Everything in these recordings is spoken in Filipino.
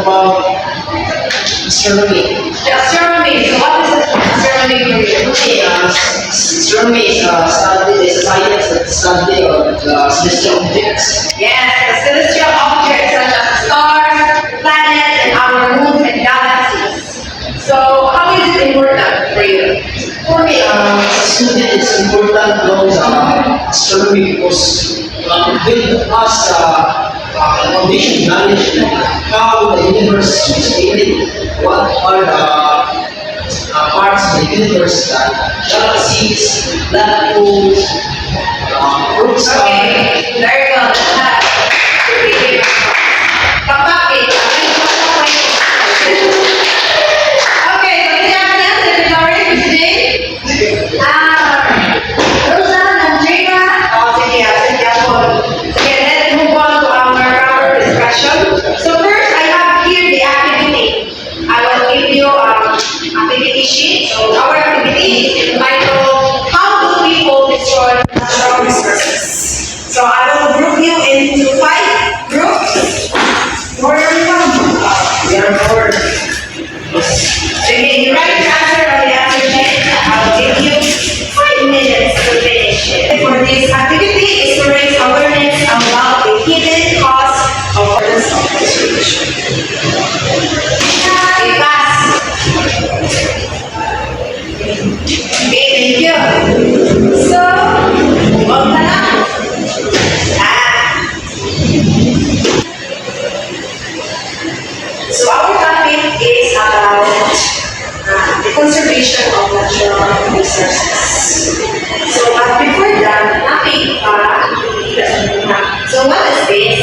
about astronomy. Astronomy. So what is astronomy for you? Okay, astronomy is study, is a science that study of celestial objects. Yes, the celestial objects such as stars, planets, and our moons and galaxies. So how is it important for you? For me, as a student, it's important to know astronomy because it gives us foundation knowledge of how the universe is created, what are the parts of the universe, galaxies, black holes, root star. Okay, very well. Kapatid, okay, so is that the category for today? Rosa, Andrea. Oh, sige, sige, let's move on to our proper discussion. So first, I have here the activity. I will give you activity sheet. So our activity is entitled, How Do People Destroy Natural Resources? So I will group you into 5 groups. Where are you from? Therefore, Sige, you write the answer on the answer sheet. I'll give you 5 minutes to finish it. For this activity is to raise awareness about the hidden cause of earth's conservation. Okay, pass. Okay, thank you. So, huwag na lang. So our topic is about the conservation of natural resources. So before that, so what is this?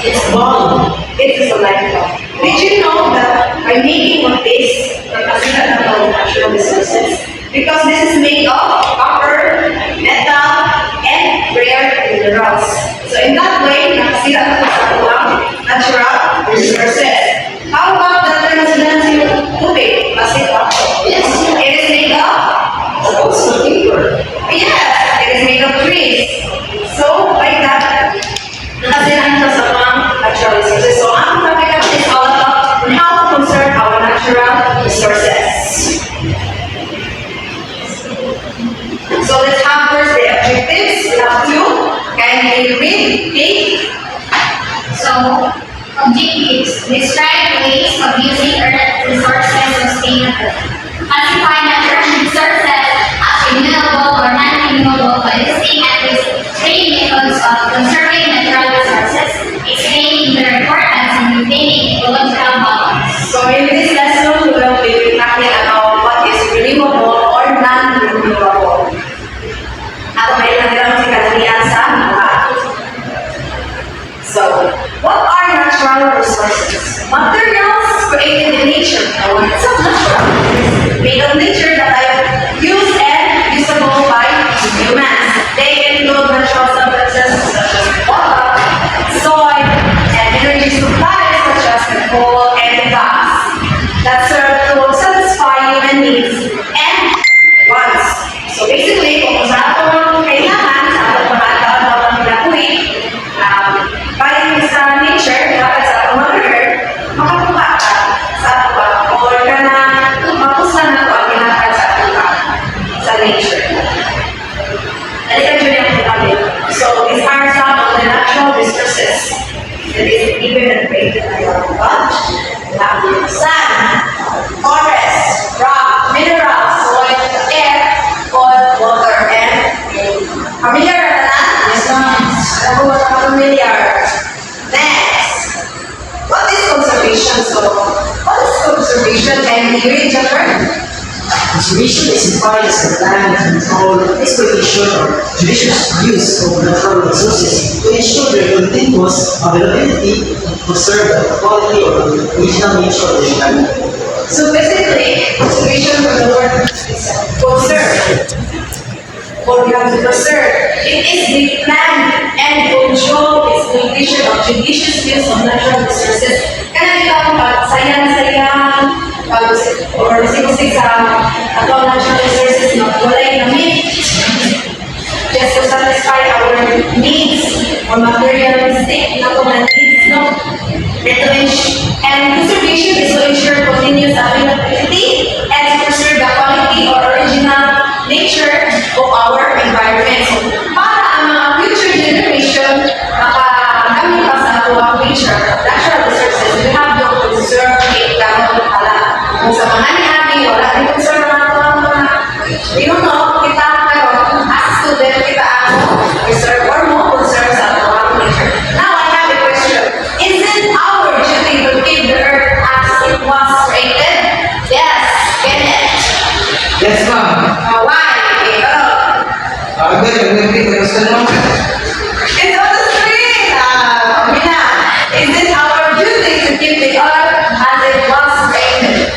It's bomb. It is a light bulb. Did you know that by making of this, napasikat na ng natural resources? Because this is made of copper, metal, and rare minerals. So in that way, nakasira na sa ating natural resources. How about the transparency of tubig? Plastic ba? yes, It is made of? also paper. Yes, it is made of trees. So, like that, nakasira na sa mga natural resources. So, ang topic natin is all about how to conserve our natural resources. So, let's have first the objectives. We have 2. Can you read? Take. So, objectives. Describe ways of using earth resources sustainably. Classify natural resources as renewable or non-renewable by listing at least 3 methods of conserving natural resources, explaining their importance in maintaining ecological balance. So, in this lesson, we will be talking about what is renewable or non-renewable. At may nagkaroon si Kalanian sa mga. So, what are natural resources? Materials created in nature. It's a natural made of nature that are used and usable by humans. They include natural substances such as water, soil, and energy supplies such as coal and gas that serve to satisfy human needs and wants. So basically, kung sa atong kailangan, sa atong mga tao na pinakuwi, balik sa nature, dapat sa atong Mother Earth, makakuha ka sa atong or ka na mapusan na ito ang ginagawa sa atong sa nature. Halika dyan yung kami. So, these are some of the natural resources that is given and created by our God. We have the sun, forest, rock, minerals, soil, air, oil, water, and familiar na? Yes, ma'am. Ako wala ka familiar. Next. What is conservation? So, what is conservation? Can you read the term? Conservation is defined as the plan, control, exploitation, or judicious use of natural resources to ensure their continuous availability and preserve the quality or original nature of the environment. So basically, conservation from the word is conserve. Or we have to preserve. It is the plan and control exploitation of judicious use of natural resources. Kaya ikaw sayang-sayang, or sikusik sa atong natural resources na walay gamit just to satisfy our needs or materialistic na needs, no? Ito You know, kita karon as a student, kita ang reserve or mo conserve sa ating nature. Now, I have a question. Is it our duty to keep the earth as it was created? Yes, Kenneth. Yes, ma'am. Why? Okay, Gusto naman. it's on the screen. Mina, is it our duty to keep the earth as it was created?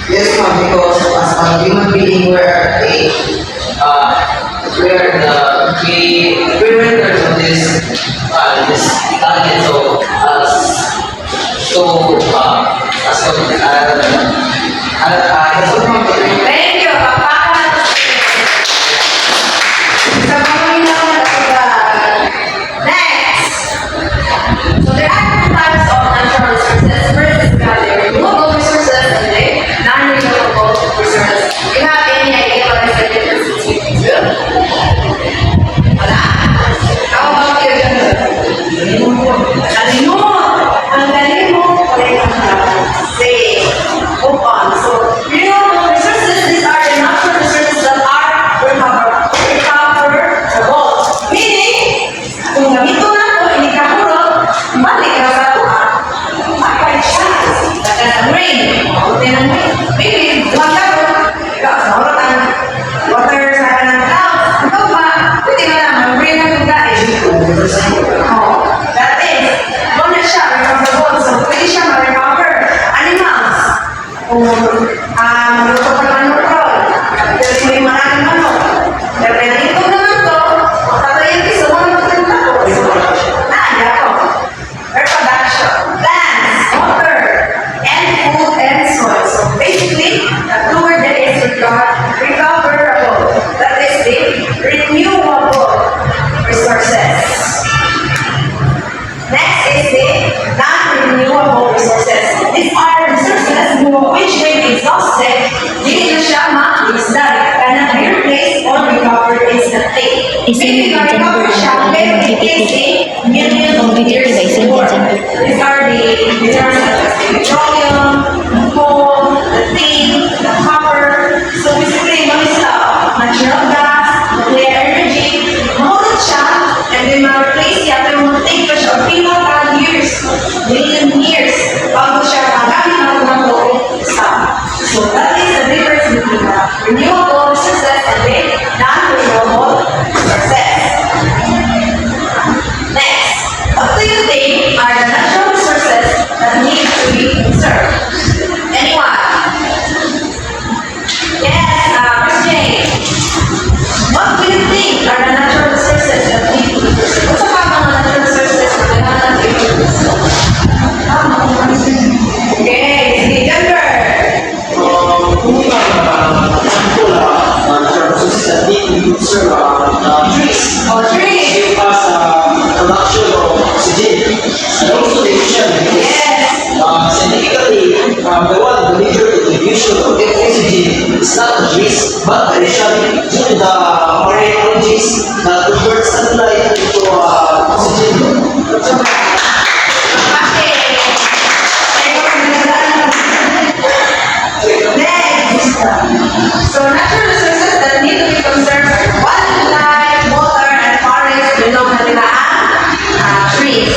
Yes, ma'am, because as a human being, we render to this planet, Thank you, Papa. Sa mga naman next. So there are two types of natural resources. First is the renewable resources and the non-renewable resources. Do you have any idea what is the difference between these two? Wala. How about you, Jennifer? Ang galing mo. Say, move on. So, renewable resources, these are the natural resources that are recoverable. Meaning, kung gamito na ito, hindi ka purot, balik ka sa tuwa. Bakit siya? Dagan ang rain. Mabuti ng rain. Maybe, buwan ka po. Ikaw, sa ang water sa kanang clouds. Ikaw ba? Pwede ka na, mag-rain na kung dahil. That is, doon na siya, recoverable. So, pwede siya ma-recover. Animals. Kung maluto pa ng manok, pero may maraming manok. Pero pinagito naman to, tatayin ko sa mga maganda ko. Ako. Reproduction. Plants, water, and food and soil. So basically, the two word that is recoverable. That is the renewable resources. Next is the non-renewable resources. These are resources which may be exhausted, hindi na siya ma-extract, cannot be replaced or recovered instantly. Maybe ma-recover siya, pero it takes a million of years to work. These are the resources such as the petroleum, the coal, the tin, the copper. So basically, mga stuff, natural gas, nuclear energy, mahulog siya, and then ma-replace siya, pero mag-take pa siya, years, million years, bago siya magamit ng mga stuff. So that is the difference between the renewable resources and the non-renewable resources. Next, what do you think are the natural resources that need to be conserved? Anyone? Yes, Miss Jane. What do you think are the natural resources that need to be conserved? What's about mga natural resources na kailangan natin i-conserve? Okay, sige, Jennifer. Trees. Oh, trees. Give us production of oxygen and also the emission. Yes. Scientifically, the major contribution of oxygen is not the trees, but the emission due to the marine algae that convert sunlight into oxygen. Next. So natural resources that need to be conserved are wildlife, water, and forest below na nila ang trees.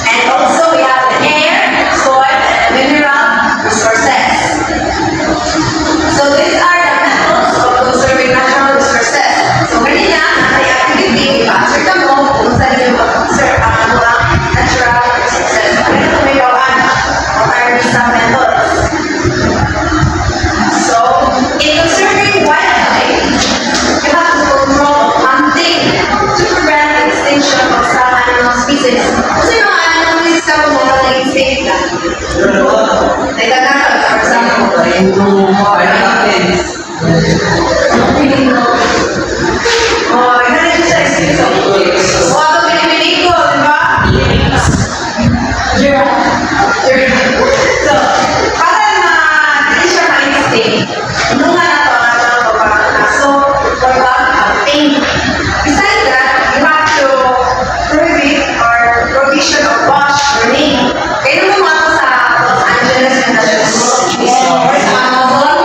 And also we have the air, soil, and mineral resources. So these are the methods of conserving natural resources. So kanina, sa activity, i-answer ka mo kung saan yung mag-conserve ang mga natural resources. Ano ito may gawaan? What are these methods? So, in conserving wildlife, you have to control hunting to prevent the extinction of some animal species. Kasi yung mga animal species ka mo mga nag-extinct na. Nagkakaroon, for example. Oh, ganun yung sa extinction. Mga ito pinipili ko, di ba? So, para na hindi siya ma-extinct, nung nga na ito ang pagkakaso, hunting. Besides that, you have to prohibit or provision of wash burning. Kaya nung mga ito sa Los Angeles and sa Amazon,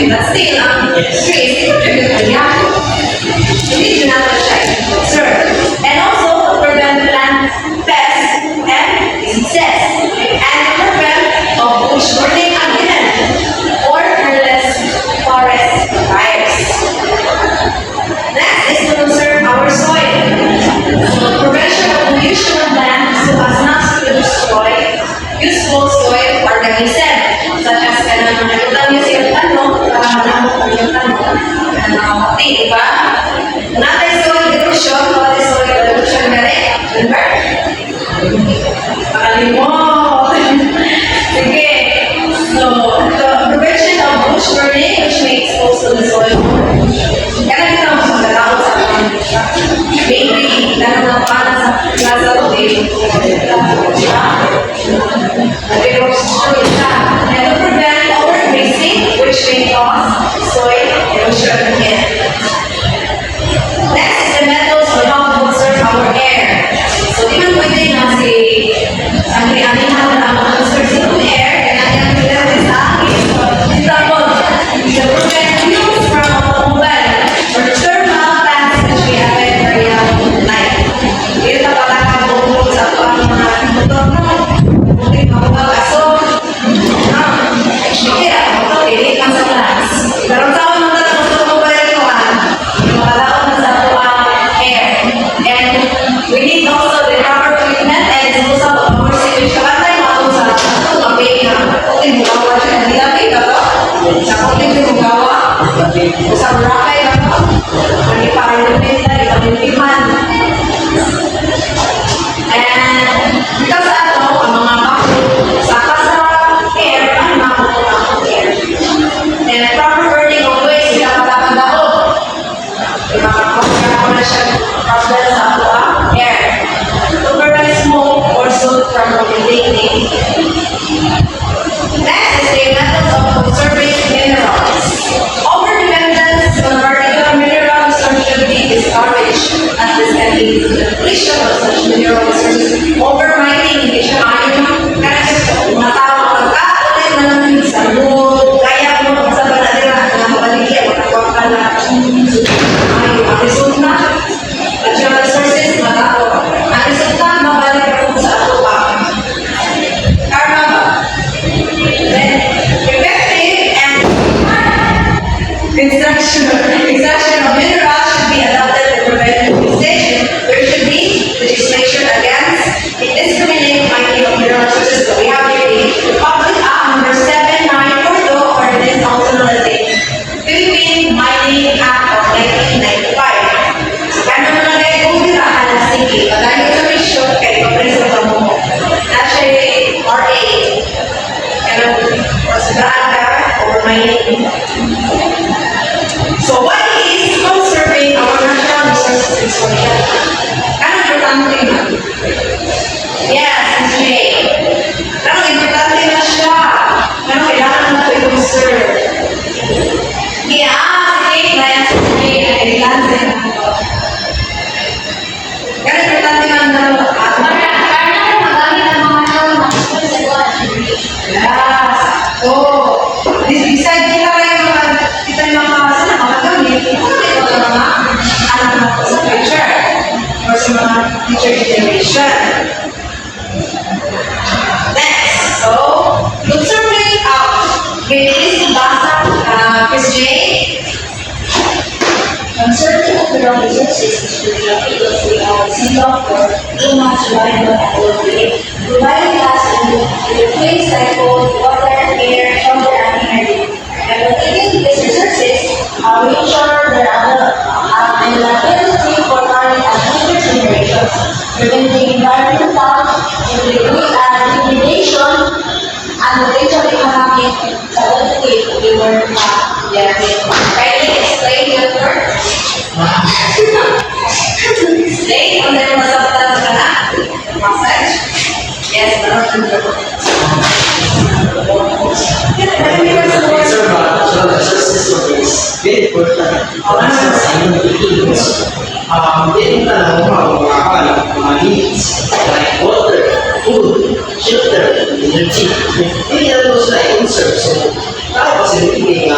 but still, trees contribute to the atmosphere. We need to not check, observe, and also to prevent plant pests and diseases, and to prevent of bush burning again, or careless forest fires. Next is to conserve our soil. So prevention of pollution of land so as not to destroy useful soil organisms such as nakalimutan niyo siya tanong, nakalimutan niyo tanong, di ba? Natay soil erosion, natay soil erosion na rin. Remember? Nakalimot. Sige. So, the prevention of bush burning which may expose to the soil. Kaya kita mo sa kalawat sa maybe, dahil mga pana sa plaza o pero sure siya. And to prevent overgrazing which may cause soil erosion again. Next is the methods on how to conserve our air. So, di man pwede na si ang hawak ang conserve sa air, kaya natin ang sa akin. Example, to prevent fumes from automobile or thermal plants which may affect area light. Dito na pala ka bukod sa mga motor mo. Bukod mga aso. Kaya, pilit lang sa plants. Pero sa mga automobile ko, makalaot na sa tuwang air. And we need also the proper treatment and disposal of our sewage. Kapag tayo sa kapag na kuting magawa siya ng nilapit ako, sa kuting magawa, sa burakay ako, maniparliament na ipamimpiman. And because ato, ang mga bako, saka sa air, ang makukuha ng air. And proper burning of waste, sila matakagao. Makakapagkaka ko na siya problem sa ato air. To prevent smoke or soot from accumulating. Next is the methods of conserving minerals. Overdependence on a particular mineral resource should be discouraged, as this can lead to the depletion of such mineral resources. Overmining, hindi siya ayaw kasi matawag pagkakaulit na lang sa mood, kaya mo sa banadira na mabaligyan, matawag ka na ay result na. Natural resources, matawag. Ang result na, mabalik ako sa ato pa. Karma ba? Then, effective and extraction of minerals should be adopted to prevent utilization. There should be legislation against indiscriminate mining of mineral resources. So we have here the Public Act number 7942 Ordinance also known as the Philippine Mining Act of 1995. So kaya naman na kayo bumirahan na sige, pagkain sa mission, kayo papreso ka mo. Na siya RA. Pero, pasagaan ka over mining. So what is conserving our natural resources in Somalia? Ano importante na? Yes, Ms. May. Pero importante na siya. Pero kailangan na ito i-conserve. Sige, kaya sa May, kailangan sa ito. Pero importante na ang Para magamit ang mga tao na gusto sa buwan. yes. So, decide nila kayo kita yung mga sana makagamit. Ano ito ng mga anak natin sa future or sa mga future generation. Next, so, conserving please basa, Ms. J. Conserving natural resources is related to our single for too much survival and well-being, providing us with clean cycle, water, air, shelter, and energy. By protecting these resources, we ensure their availability for current and future generations, preventing environmental degradation and potential economic stability to the world. Yes. Kindly explain your word. Explain kung ano yung masabtan ka na. Massage. Yes, Conserve natural resources is very important. Para sa inyong Pilipinos, meron ka na mga needs like water, food, shelter, energy. Hindi na ito sila i-conserve. So, tayo kasi nagiging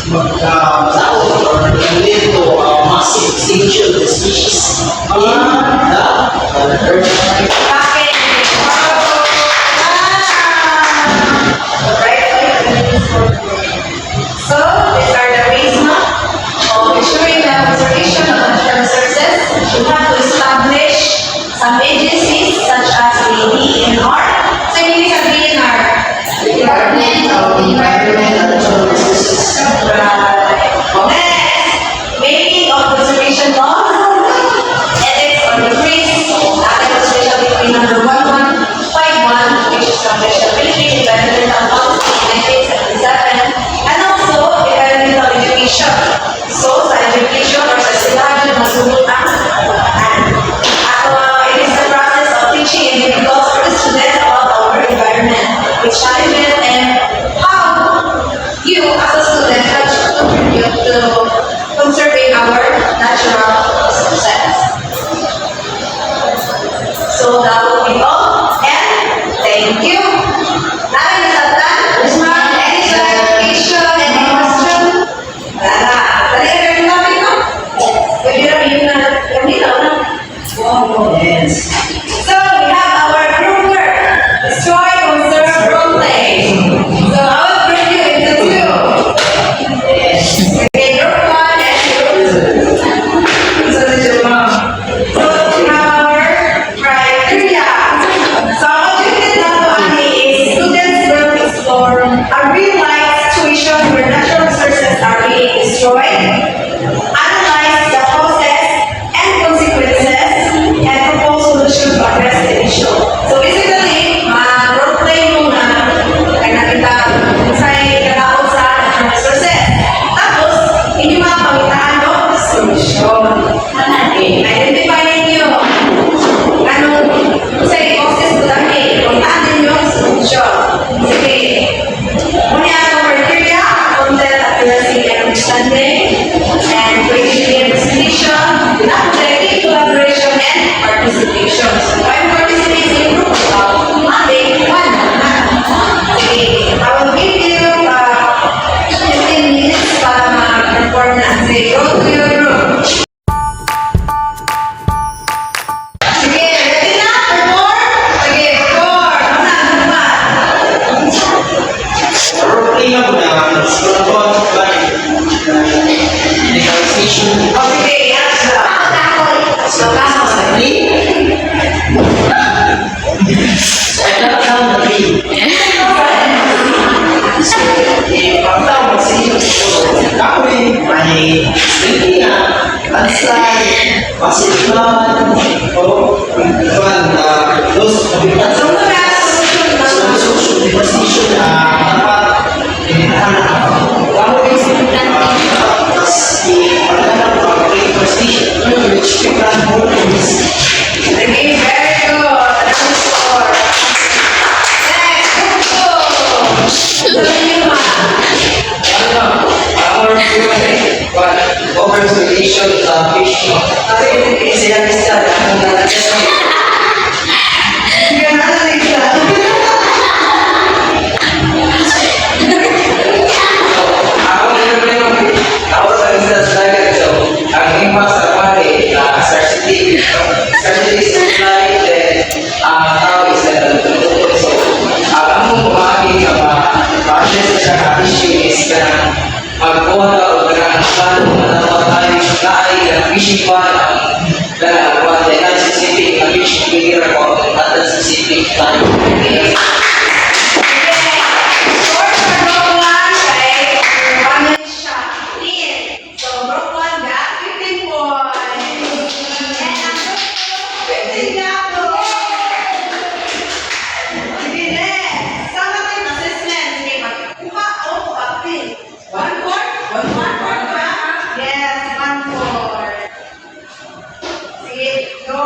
mag-saot or relate to massive extinction of the species in the Earth. Bakit? So, these are the ways of ensuring the conservation of natural resources. We have to establish some agencies such as the DENR. So, yung ibig sabihin are Department of Environment and Natural Resources. Next, making of conservation laws, ethics or decrees, act conservation between number 1151, which established the Philippine Environmental Policy in 1977, and also environmental education. So, sa education or sa silahan, masubot ang kabataan. At it is the process of teaching individuals or the students about our environment, which challenges and how you as a student have to contribute to conserving our natural resources. So that will be all, and thank you. Now is that done? Any clarification, any question? Wala. Dali ka rin namin, no? Pwede na yun na kami na, no? Yes. So we have our group work. Destroy, conserve, role play. So I will break you into two. Okay, group one and group two. So we have our criteria. So what you can now is students will explore a real life situation where natural resources are being destroyed, analyze the causes and consequences, and propose solutions to address the issue. So basically, role play muna, kaya nakita sa kanaon sa natural resources. Tapos, hindi mga pagitaan no, solution. Okay, identify ninyo anong sa causes to dami, puntaan ninyo ang solution. Sige. Muna ang criteria, content, accuracy, and understanding, and creativity and presentation, objective, collaboration, and participation. So, I'm participating in group Monday, one. Okay, I will give you 15 minutes para mag-report na. Sige, go to your room. Sige, ready na? Report? Sige, report. Muna. Role-play nga po na scoreboard by legalization. O sige, yes. So, kaso sa Pagkakataon na rin. Pagkakataon na siya. Kapoy, may sleeping na, lansay, pasipan, o those habitats. So, muna, solution na. Social devastation dapat dinahan kapoy, mas ipagdalang reforestation, which we can hold in this. Okay, very good. Another score. Next, group two. Lima. Overstimulation sa fish. Kasi hindi sila bisa ang lalagyan. Sige na, Alexa. Ako sa isa sa dagat. So, ang impact sa pare na scarcity supply, then tao is so, ang mong kumaki ka ba, process sa ka-issue is ka magkuha ka o ka ng plan na tayo sa fishing pan, na specific na fishing figure ko, at specific time. Score for group one kay Roman Shafin. So, group one got 15 points. And ang group two, 15 got points. Sige, next. Summative assessment. Sige, magkuha o copy. 1/4? 1/4 ba? Yes, 1/4. Sige, go.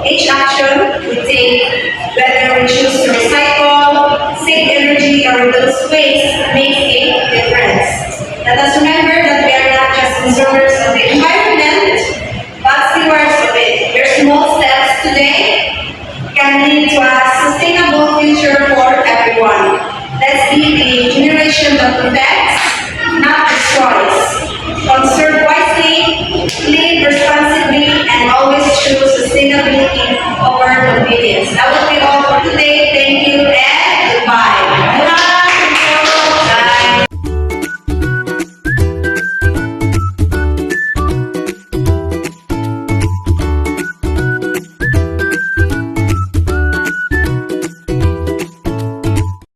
each action we take, whether we choose to recycle, save energy, or reduce waste, makes a difference. Let us remember that we are not just consumers of the environment, but stewards of it. Your small steps today can lead to a sustainable future for everyone. Let's be a generation that protects, not destroys. Conserve wisely, live responsibly, and always choose sustainability over convenience. I would